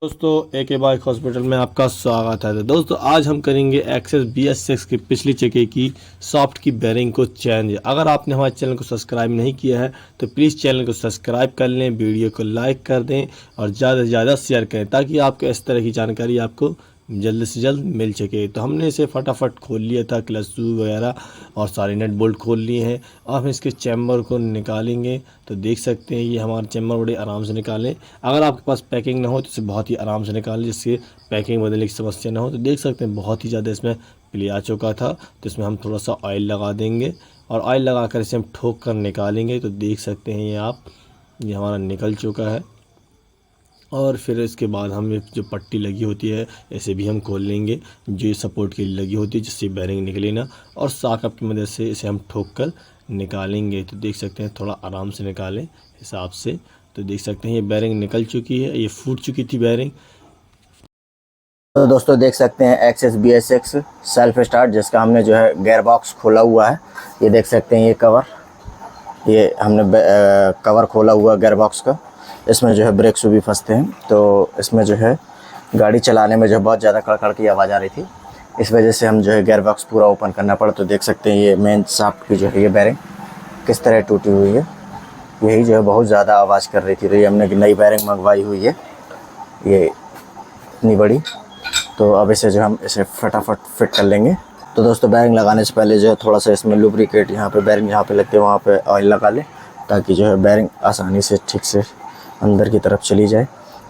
दोस्तों AK bike hospital में आपका स्वागत है। तो दोस्तों आज हम करेंगे एक्सेस BS6 की पिछली चक्के की सॉफ्ट की बेरिंग को चेंज। अगर आपने हमारे चैनल को सब्सक्राइब नहीं किया है तो प्लीज़ चैनल को सब्सक्राइब कर लें, वीडियो को लाइक कर दें और ज़्यादा से ज़्यादा शेयर करें ताकि आपको इस तरह की जानकारी आपको जल्द से जल्द मिल सके। तो हमने इसे फटाफट खोल लिया था, क्लच शू वगैरह और सारे नट बोल्ट खोल लिए हैं। अब हम इसके चैम्बर को निकालेंगे। तो देख सकते हैं ये हमारे चैम्बर बड़े आराम से निकालें। अगर आपके पास पैकिंग ना हो तो इसे बहुत ही आराम से निकालें, जिससे पैकिंग बदलने की समस्या ना हो। तो देख सकते हैं बहुत ही ज़्यादा इसमें प्ले आ चुका था। तो इसमें हम थोड़ा सा ऑयल लगा देंगे और ऑयल लगा कर इसे हम ठोक कर निकालेंगे। तो देख सकते हैं ये हमारा निकल चुका है। और फिर इसके बाद हम जो पट्टी लगी होती है ऐसे भी हम खोल लेंगे, जो सपोर्ट के लिए लगी होती है, जिससे बेरिंग निकले ना। और साकअप की मदद से इसे हम ठोक कर निकालेंगे। तो देख सकते हैं थोड़ा आराम से निकालें हिसाब से। तो देख सकते हैं ये बेरिंग निकल चुकी है, ये फूट चुकी थी बेरिंग। तो दोस्तों देख सकते हैं एक्सेस BS6 सेल्फ स्टार्ट, जिसका हमने जो है गेयर बॉक्स खोला हुआ है। ये देख सकते हैं ये कवर, ये हमने कवर खोला हुआ गेयर बॉक्स का। इसमें जो है ब्रेक शू भी फंसते हैं, तो इसमें जो है गाड़ी चलाने में जो बहुत ज़्यादा कड़कड़ की आवाज़ आ रही थी, इस वजह से हम जो है गेयर बॉक्स पूरा ओपन करना पड़ा। तो देख सकते हैं ये मेन शाफ्ट की जो है ये बेरिंग किस तरह टूटी हुई है। यही जो है बहुत ज़्यादा आवाज़ कर रही थी। तो ये हमने नई बेरिंग मंगवाई हुई है, ये इतनी बड़ी। तो अब इसे जो हम इसे फटाफट फिट कर लेंगे। तो दोस्तों बेरिंग लगाने से पहले जो है थोड़ा सा इसमें लुब्रिकेट, यहाँ पे बेरिंग जहाँ पे लगते हैं वहाँ पे ऑयल लगा लें, ताकि जो है बेरिंग आसानी से ठीक से अंदर की तरफ चली जाए।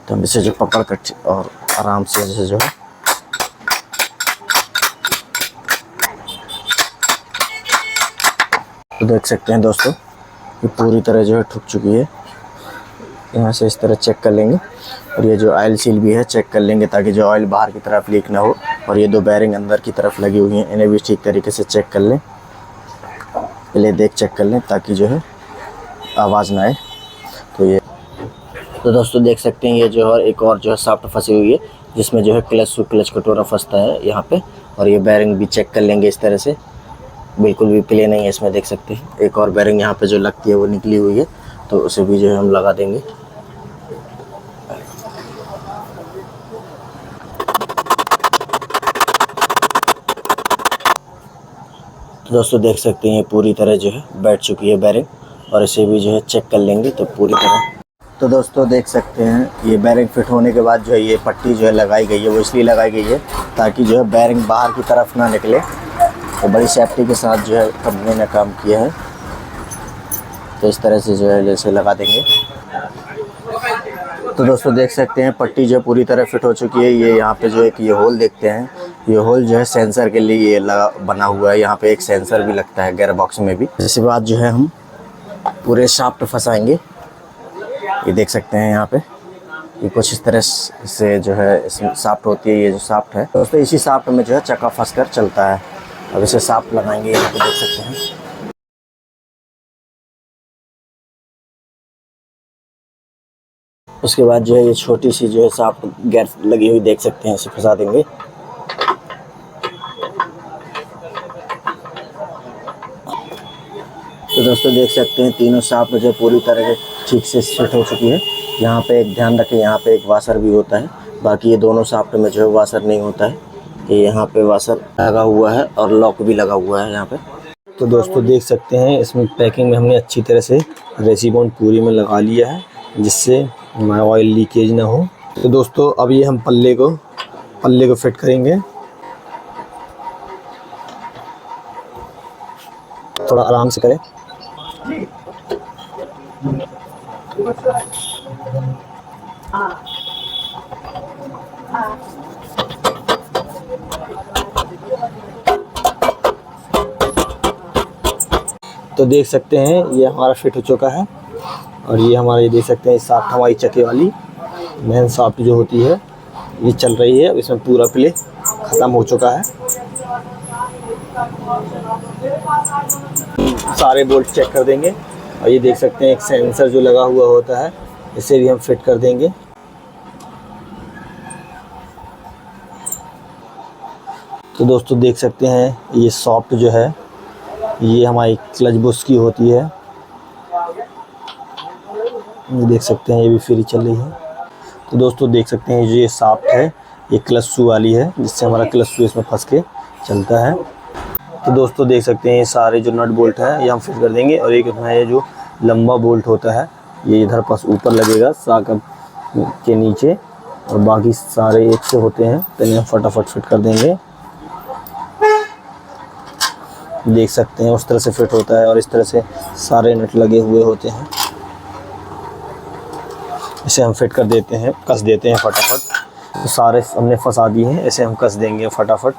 तो हम इसे जो पकड़ कर और आराम से जैसे जो है तो देख सकते हैं दोस्तों ये पूरी तरह जो है ठुक चुकी है। यहाँ से इस तरह चेक कर लेंगे और ये जो ऑयल सील भी है चेक कर लेंगे, ताकि जो ऑयल बाहर की तरफ लीक ना हो। और ये दो बेरिंग अंदर की तरफ लगी हुई हैं, इन्हें भी ठीक तरीके से चेक कर लें, पहले चेक कर लें ताकि जो है आवाज़ ना आए। तो दोस्तों देख सकते हैं ये जो है एक और जो है शाफ्ट फंसी हुई है, जिसमें जो है क्लच कटोरा फंसता है यहाँ पे। और ये बेरिंग भी चेक कर लेंगे इस तरह से, बिल्कुल भी प्ले नहीं है इसमें। देख सकते हैं एक और बेरिंग यहाँ पे जो लगती है वो निकली हुई है, तो उसे भी जो है हम लगा देंगे। तो दोस्तों देख सकते हैं ये पूरी तरह जो है बैठ चुकी है बेरिंग, और इसे भी जो है चेक कर लेंगे तो पूरी तरह। तो दोस्तों देख सकते हैं ये बेरिंग फिट होने के बाद जो है ये पट्टी जो है लगाई गई है, वो इसलिए लगाई गई है ताकि जो है बेरिंग बाहर की तरफ ना निकले। तो बड़ी सेफ्टी के साथ जो है कंपनी ने काम किया है। तो इस तरह से जो है जैसे लगा देंगे। तो दोस्तों देख सकते हैं पट्टी जो पूरी तरह फिट हो चुकी है। ये यहाँ पे जो एक ये होल देखते हैं, ये होल जो है सेंसर के लिए ये लगा बना हुआ है। यहाँ पे एक सेंसर भी लगता है गेयर बॉक्स में भी। इसके बाद जो है हम पूरे शाफ्ट फंसाएंगे। ये देख सकते हैं यहाँ पे ये कुछ इस तरह से जो है इसमें शाफ्ट होती है। ये जो शाफ्ट है दोस्तों, इसी शाफ्ट में जो है चक्का फंस कर चलता है। अब इसे शाफ्ट लगाएंगे, यहाँ पे देख सकते हैं। उसके बाद जो है ये छोटी सी जो है शाफ्ट गेयर लगी हुई देख सकते हैं, इसे फंसा देंगे। तो दोस्तों देख सकते हैं तीनों शाफ्ट जो पूरी तरह से ठीक से फिट हो चुकी है। यहाँ पे एक ध्यान रखें, यहाँ पे एक वाशर भी होता है, बाकी ये दोनों शाफ्ट में जो है वाशर नहीं होता है। ये यहाँ पे वाशर लगा हुआ है और लॉक भी लगा हुआ है यहाँ पे। तो दोस्तों देख सकते हैं इसमें पैकिंग में हमने अच्छी तरह से रेसिबॉन्ड पूरी में लगा लिया है, जिससे हमारा ऑयल लीकेज ना हो। तो दोस्तों अब ये हम पल्ले को फिट करेंगे। थोड़ा आराम से करें। तो देख सकते हैं ये हमारा फिट हो चुका है। और ये हमारा ये देख सकते हैं शाफ्ट हमारी चक्के वाली मेन शाफ्ट जो होती है ये चल रही है। इसमें पूरा प्ले ख़त्म हो चुका है। सारे बोल्ट चेक कर देंगे। और ये देख सकते हैं एक सेंसर जो लगा हुआ होता है, इसे भी हम फिट कर देंगे। तो दोस्तों देख सकते हैं ये सॉफ्ट जो है ये हमारी क्लच बुश की होती है। ये देख सकते हैं ये भी फ्री चल रही है। तो दोस्तों देख सकते हैं ये शाफ्ट है, ये क्लच शू वाली है, जिससे हमारा क्लच शू इसमें फंस के चलता है। तो दोस्तों देख सकते हैं ये सारे जो नट बोल्ट हैं ये हम फिट कर देंगे। और एक इसमें ये जो लंबा बोल्ट होता है ये इधर पास ऊपर लगेगा साकब के नीचे, और बाकी सारे एक से होते हैं, तो इन्हें फटाफट फिट कर देंगे। देख सकते हैं उस तरह से फिट होता है और इस तरह से सारे नट लगे हुए होते हैं। इसे हम फिट कर देते हैं, कस देते हैं फटाफट। तो सारे हमने फंसा दिए हैं, इसे हम कस देंगे फटाफट।